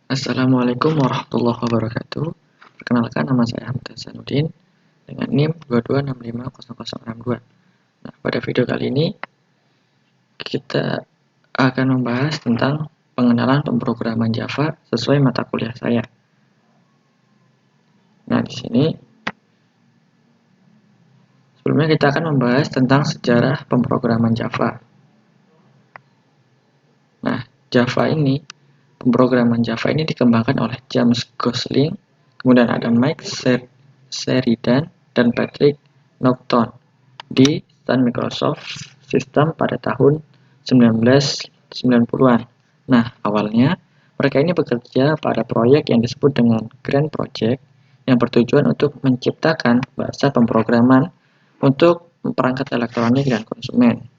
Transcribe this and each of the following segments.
Assalamualaikum warahmatullahi wabarakatuh. Perkenalkan, nama saya Hamdan Sanudin dengan NIM 22650062. Nah, pada video kali ini kita akan membahas tentang pengenalan pemrograman Java sesuai mata kuliah saya. Nah, di sini sebelumnya kita akan membahas tentang sejarah pemrograman Java. Nah, pemrograman Java ini dikembangkan oleh James Gosling, kemudian ada Mike Sheridan dan Patrick Naughton di Sun Microsoft System pada tahun 1990-an. Nah, awalnya mereka ini bekerja pada proyek yang disebut dengan Grand Project yang bertujuan untuk menciptakan bahasa pemrograman untuk perangkat elektronik dan konsumen.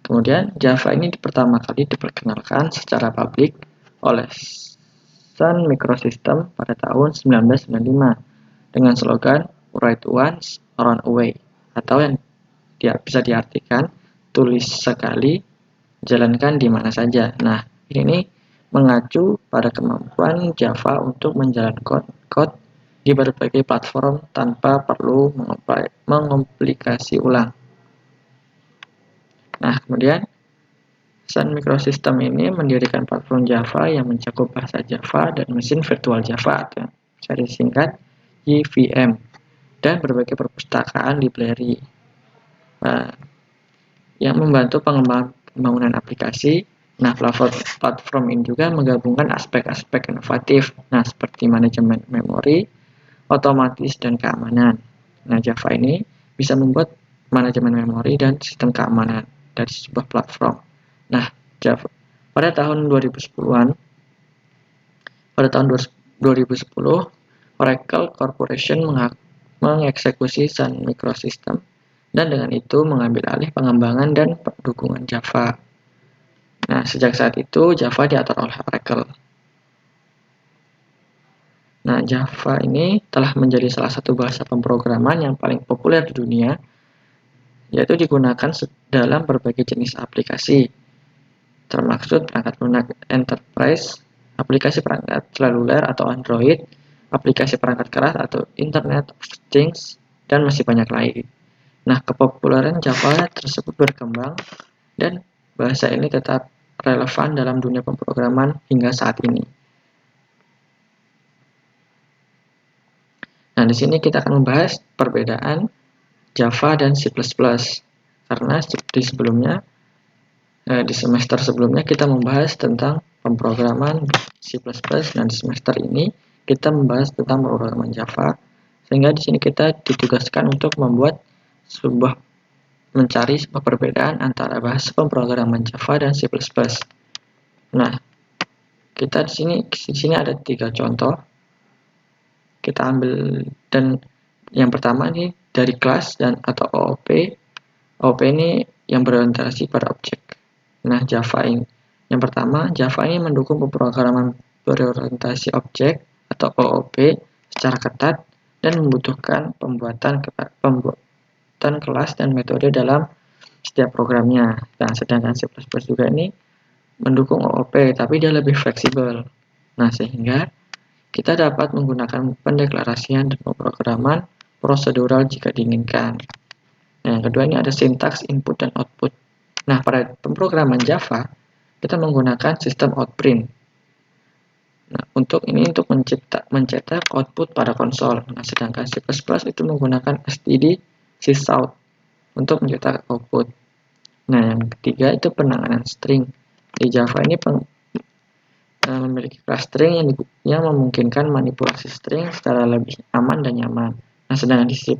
Kemudian Java ini pertama kali diperkenalkan secara publik oleh Sun Microsystem pada tahun 1995 dengan slogan Write Once, Run Away, atau yang bisa diartikan tulis sekali, jalankan di mana saja. Nah, ini mengacu pada kemampuan Java untuk menjalankan kode di berbagai platform tanpa perlu mengomplikasi ulang. Nah, kemudian Sun Microsystem ini mendirikan platform Java yang mencakup bahasa Java dan mesin virtual Java, atau yang bisa disingkat JVM, dan berbagai perpustakaan library yang membantu pembangunan aplikasi. Nah, platform ini juga menggabungkan aspek-aspek inovatif, seperti manajemen memori, otomatis, dan keamanan. Nah, Java ini bisa membuat manajemen memori dan sistem keamanan dari sebuah platform. Nah, Java pada tahun 2010-an, pada tahun 2010, Oracle Corporation mengeksekusi Sun Microsystem dan dengan itu mengambil alih pengembangan dan dukungan Java. Nah, sejak saat itu Java diatur oleh Oracle. Nah, Java ini telah menjadi salah satu bahasa pemrograman yang paling populer di dunia, yaitu digunakan dalam berbagai jenis aplikasi, termasuk perangkat lunak enterprise, aplikasi perangkat seluler atau Android, aplikasi perangkat keras atau Internet of Things, dan masih banyak lagi. Nah, kepopuleran Java tersebut berkembang dan bahasa ini tetap relevan dalam dunia pemrograman hingga saat ini. Nah, di sini kita akan membahas perbedaan Java dan C++. Karena di semester sebelumnya kita membahas tentang pemrograman C++, dan di semester ini kita membahas tentang pemrograman Java. Sehingga di sini kita ditugaskan untuk mencari sebuah perbedaan antara bahasa pemrograman Java dan C++. Nah, kita di sini ada 3 contoh. Kita ambil, dan yang pertama ini dari kelas dan atau OOP. OOP ini yang berorientasi pada objek. Nah, yang pertama, Java ini mendukung pemrograman berorientasi objek atau OOP secara ketat dan membutuhkan pembuatan kelas dan metode dalam setiap programnya. Nah, sedangkan C++ juga ini mendukung OOP, tapi dia lebih fleksibel. Nah, sehingga kita dapat menggunakan pendeklarasian dan pemrograman prosedural jika diinginkan. Nah, yang kedua ini ada sintaks input dan output. Nah, pada pemrograman Java, kita menggunakan sistem outprint. Nah, untuk mencetak output pada konsol. Nah, sedangkan C++ itu menggunakan std sysout untuk mencetak output. Nah, yang ketiga itu penanganan string. Di Java ini memiliki kelas string yang memungkinkan manipulasi string secara lebih aman dan nyaman. Nah, sedangkan di C++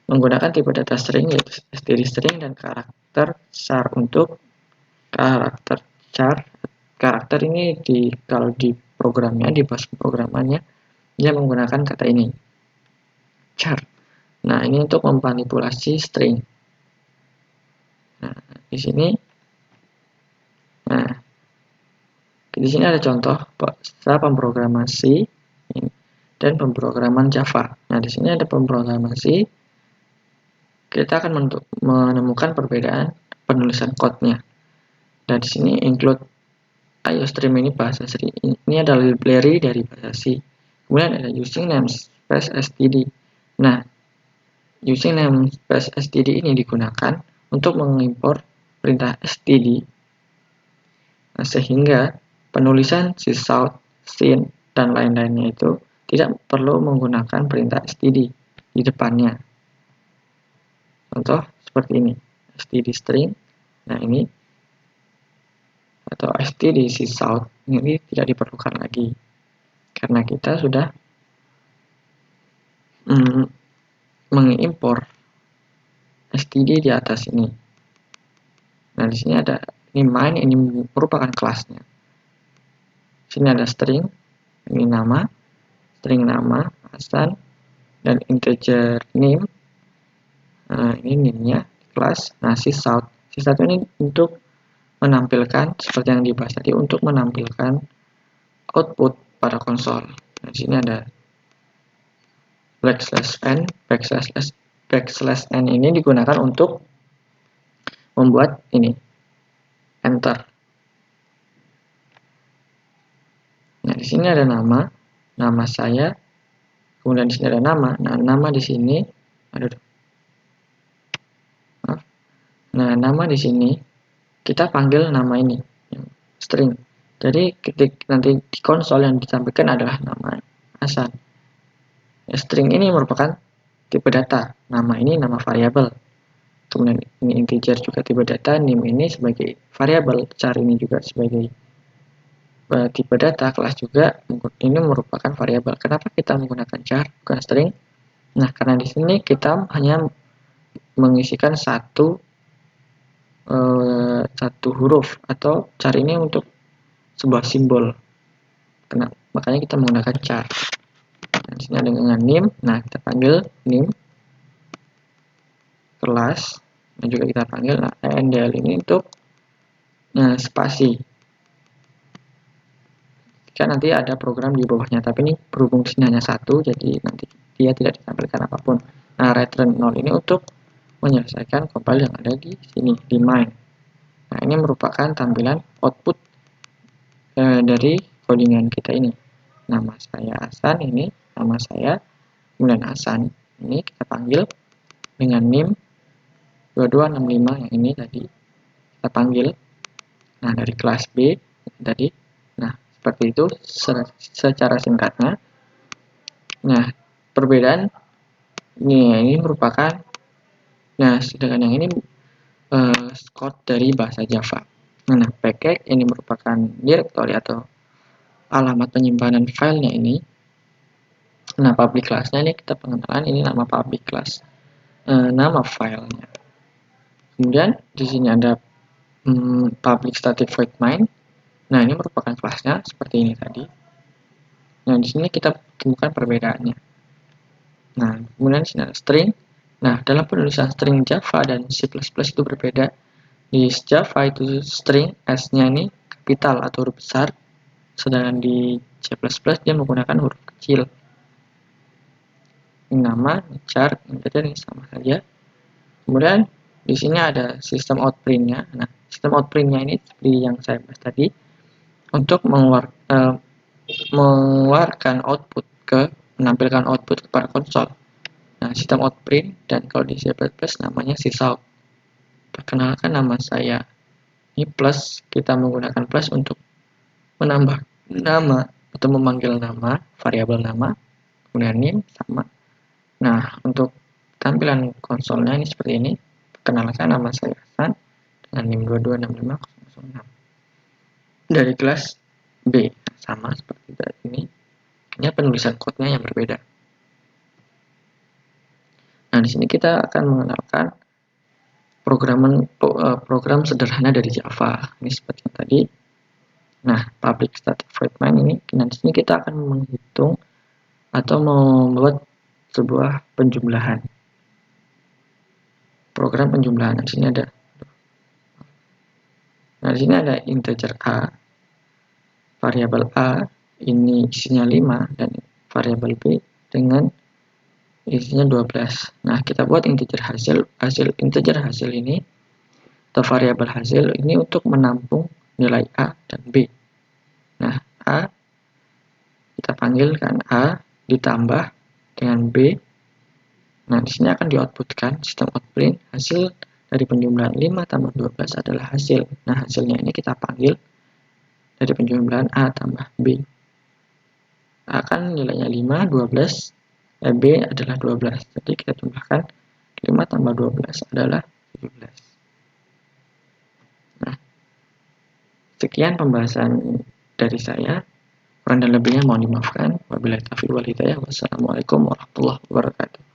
menggunakan tipe data string yaitu std string dan karakter char. Untuk karakter ini kalau di programnya, di bahasa programannya, dia menggunakan kata ini, char. Nah, ini untuk memanipulasi string. Nah, di sini ada contoh bahasa pemrograman C dan pemrograman Java. Nah, di sini ada pemrograman C. Kita akan menemukan perbedaan penulisan code-nya. Dan di sini include Ayo stream ini bahasa C. Ini adalah library dari bahasa C. Kemudian ada using namespace std. Nah, using namespace std ini digunakan untuk mengimpor perintah std. Nah, sehingga penulisan sysout, syn, dan lain-lainnya itu tidak perlu menggunakan perintah std di depannya. Contoh seperti ini, std string. Nah, ini atau std sysout ini tidak diperlukan lagi karena kita sudah mengimpor std di atas ini. Nah, di sini ada ini main, ini merupakan kelasnya. Di sini ada string, ini nama, string nama, Hasan, dan integer name. Nah, ini name-nya kelas. Nah, sysout ini untuk menampilkan seperti yang dibahas tadi, untuk menampilkan output pada konsol. Nah, di sini ada \n ini digunakan untuk membuat ini enter. Nah, di sini ada nama saya, kemudian di sini ada nama. Nah, nama di sini, nah, nama di sini kita panggil nama ini string. Jadi ketika nanti di konsol yang ditampilkan adalah nama Hasan. String ini merupakan tipe data. Nama ini nama variabel. Kemudian ini integer juga tipe data. Name ini sebagai variabel. Char ini juga sebagai tipe data. Kelas juga ini merupakan variabel. Kenapa kita menggunakan char bukan string? Nah, karena di sini kita hanya mengisikan satu huruf, atau char ini untuk sebuah simbol. Makanya kita menggunakan char. Nah, di sini ada dengan name. Nah, kita panggil name kelas, dan juga kita panggil endl ini untuk spasi. Jika nanti ada program di bawahnya, tapi ini berhubung di sini hanya satu, jadi nanti dia tidak ditampilkan apapun. Nah, return 0 ini untuk menyelesaikan compile yang ada di sini, di main. Nah, ini merupakan tampilan output dari codingan kita ini. Nama saya Hasan, ini nama saya, kemudian Hasan ini kita panggil dengan name 2265 yang ini tadi kita panggil. Nah, dari kelas B tadi. Nah, seperti itu secara singkatnya. Nah, perbedaan ini merupakan, nah, sedangkan yang ini code dari bahasa Java. Nah, package ini merupakan directory atau alamat penyimpanan filenya ini. Nah, public class-nya ini kita pengenalan, ini nama public class, nama filenya. Kemudian di sini ada public static void main. Nah, ini merupakan kelasnya seperti ini tadi. Nah, di sini kita temukan perbedaannya. Nah, kemudian di sini ada string. Nah, dalam penulisan string Java dan C++ itu berbeda. Di Java itu string S-nya ini kapital atau huruf besar, sedangkan di C++ dia menggunakan huruf kecil. Ini nama, char, integer ini sama saja. Kemudian di sini ada sistem out print-nya. Nah, sistem out print-nya ini seperti yang saya bahas tadi, untuk mengeluarkan output menampilkan output kepada konsol. Nah, sistem out print, dan kalau di C++ namanya sysout. Perkenalkan, nama saya ini plus, kita menggunakan plus untuk menambah nama atau memanggil nama, variabel nama, kemudian name sama. Nah, untuk tampilan konsolnya ini seperti ini. Perkenalkan, nama saya Hasan dengan NIM 2265006 dari kelas B, sama seperti ini. Hanya penulisan kodenya yang berbeda. Nah, di sini kita akan mengenalkan program sederhana dari Java. Ini seperti yang tadi. Nah, public static void main ini. Nah, di sini kita akan menghitung atau membuat sebuah penjumlahan. Program penjumlahan. Di sini ada. Nah, di sini ada integer A, variabel A ini isinya 5, dan variabel B dengan isinya 12. Nah, kita buat integer hasil ini atau variabel hasil ini untuk menampung nilai A dan B. Nah, A kita panggilkan A ditambah dengan B. Nah, di sini akan di-outputkan sistem out print hasil dari penjumlahan 5 tambah 12 adalah hasil. Nah, hasilnya ini kita panggil dari penjumlahan A tambah B. A kan nilainya 5, 12, B adalah 12. Jadi kita jumlahkan 5 tambah 12 adalah 17. Nah, sekian pembahasan dari saya. Kurang dan lebihnya mohon dimaafkan. Wabillahi taufiq wal hidayah. Wassalamualaikum warahmatullahi wabarakatuh.